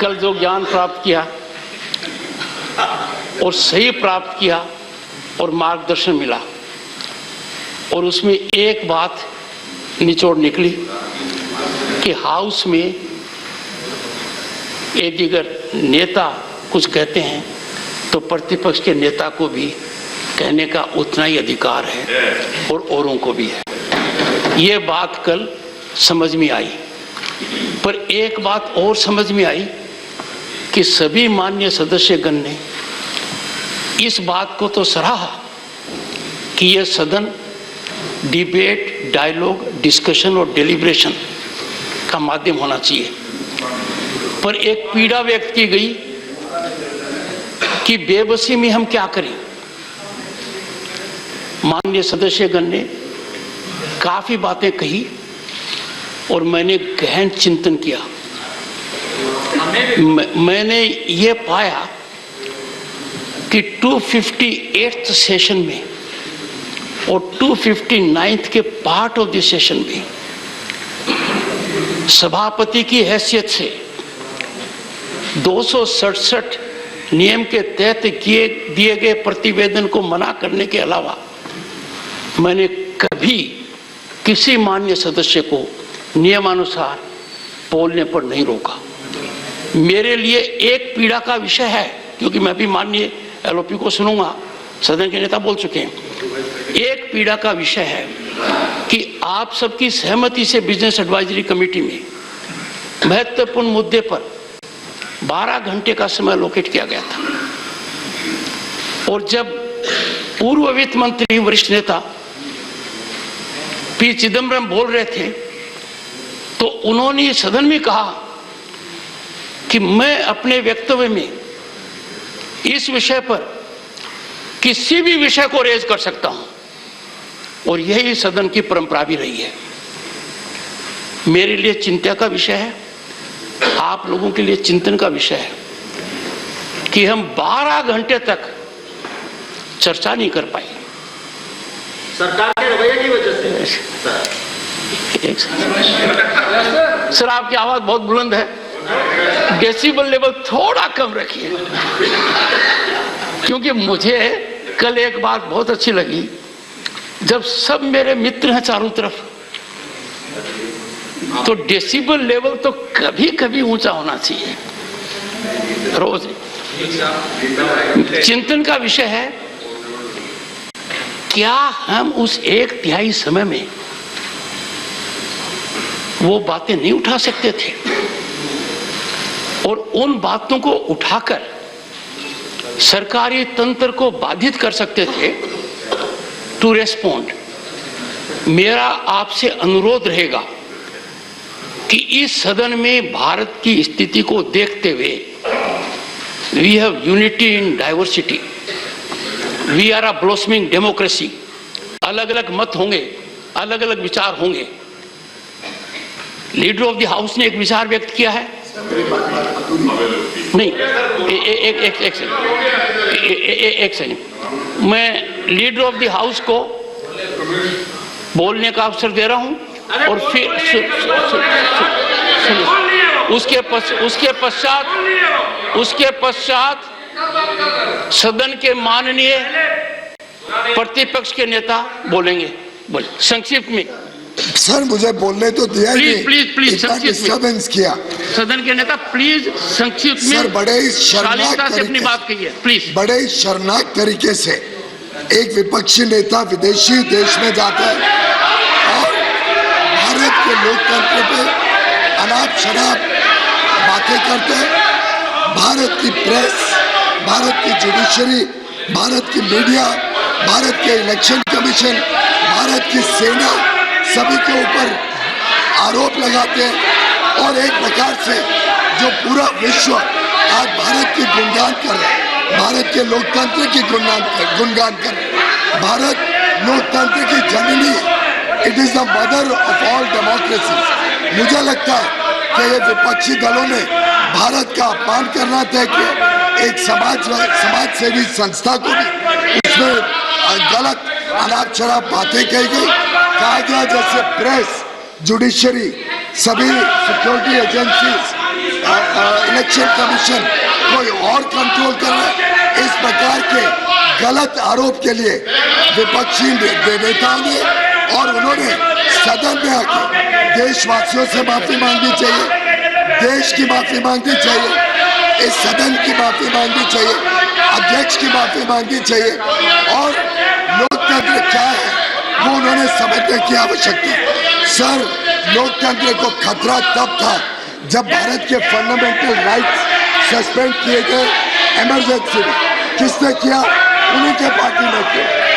कल जो ज्ञान प्राप्त किया और सही प्राप्त किया और मार्गदर्शन मिला, और उसमें एक बात निचोड़ निकली कि हाउस में यदि अगर नेता कुछ कहते हैं तो प्रतिपक्ष के नेता को भी कहने का उतना ही अधिकार है और औरों को भी है। ये बात कल समझ में आई, पर एक बात और समझ में आई कि सभी माननीय सदस्यगण ने इस बात को तो सराहा कि यह सदन डिबेट, डायलॉग, डिस्कशन और डेलिब्रेशन का माध्यम होना चाहिए, पर एक पीड़ा व्यक्त की गई कि बेबसी में हम क्या करें। माननीय सदस्यगण ने काफी बातें कही और मैंने गहन चिंतन किया। मैंने ये पाया कि 258th सेशन में और 259th के पार्ट ऑफ द सेशन में सभापति की हैसियत से 267 नियम के तहत दिए गए प्रतिवेदन को मना करने के अलावा मैंने कभी किसी माननीय सदस्य को नियमानुसार बोलने पर नहीं रोका। मेरे लिए एक पीड़ा का विषय है, क्योंकि मैं भी माननीय एलओपी को सुनूंगा, सदन के नेता बोल चुके हैं। एक पीड़ा का विषय है कि आप सबकी सहमति से बिजनेस एडवाइजरी कमेटी में महत्वपूर्ण मुद्दे पर 12 घंटे का समय एलोकेट किया गया था, और जब पूर्व वित्त मंत्री वरिष्ठ नेता पी चिदम्बरम बोल रहे थे तो उन्होंने सदन में कहा कि मैं अपने वक्तव्य में इस विषय पर किसी भी विषय को रेज कर सकता हूं, और यही सदन की परंपरा भी रही है। मेरे लिए चिंता का विषय है, आप लोगों के लिए चिंतन का विषय है कि हम 12 घंटे तक चर्चा नहीं कर पाए सरकार के रवैये की वजह से। सर, आपकी आवाज बहुत बुलंद है, डेसिबल लेवल थोड़ा कम रखिए, क्योंकि मुझे कल एक बात बहुत अच्छी लगी, जब सब मेरे मित्र हैं चारों तरफ तो डेसिबल लेवल तो कभी कभी ऊंचा होना चाहिए। रोज चिंतन का विषय है, क्या हम उस 1/3 समय में वो बातें नहीं उठा सकते थे और उन बातों को उठाकर सरकारी तंत्र को बाधित कर सकते थे टू रेस्पॉन्ड। मेरा आपसे अनुरोध रहेगा कि इस सदन में भारत की स्थिति को देखते हुए we have unity in diversity, we are a blossoming democracy. अलग अलग मत होंगे, अलग अलग विचार होंगे। लीडर ऑफ द हाउस ने एक विचार व्यक्त किया है, नहीं एक सेकंड, मैं लीडर ऑफ द हाउस को बोलने का अवसर दे रहा हूं, और फिर उसके पश्चात सदन के माननीय प्रतिपक्ष के नेता बोलेंगे। बोले संक्षिप्त में। सर, मुझे बोलने तो दिया ही नहीं। प्लीज डिस्टर्बेंस किया। सदन के नेता प्लीज संक्षिप्त में। सर, बड़े ही शर्मनाक से अपनी बात कहिए प्लीज। बड़े ही शर्मनाक तरीके से एक विपक्षी नेता विदेशी देश में जाता है और भारत के लोकतंत्र पे अनाप शराब बातें करते हैं। भारत की प्रेस, भारत की जुडिशरी, भारत की मीडिया, भारत के इलेक्शन कमीशन, भारत की सेना सभी के ऊपर आरोप लगाते हैं, और एक प्रकार से जो पूरा विश्व आज भारत की गुणगान कर रहा है, भारत के लोकतंत्र की गुणगान कर रहा है। भारत लोकतंत्र की जननी, it is the mother of all democracies. मुझे लगता है कि ये विपक्षी दलों ने भारत का अपमान करना तय किया। एक समाज सेवी संस्था को भी उसमें गलत अनाप शराब बातें कही गई। कहा गया जैसे प्रेस, जुडिशरी सभी सिक्योरिटी एजेंसीज, इलेक्शन कमीशन कोई और कंट्रोल कर रहा है। इस प्रकार के गलत आरोप के लिए विपक्षी नेताओं ने और उन्होंने सदन में आके देशवासियों से माफी मांगनी चाहिए, देश की माफी मांगनी चाहिए, इस सदन की माफी मांगनी चाहिए, अध्यक्ष की माफी मांगनी चाहिए और लोकतंत्र क्या है वो उन्होंने समझने की आवश्यकता है। सर, लोकतंत्र को खतरा तब था जब भारत के फंडामेंटल राइट्स सस्पेंड किए गए इमरजेंसी में। किसने किया? उन्हीं के पार्टी ने किया।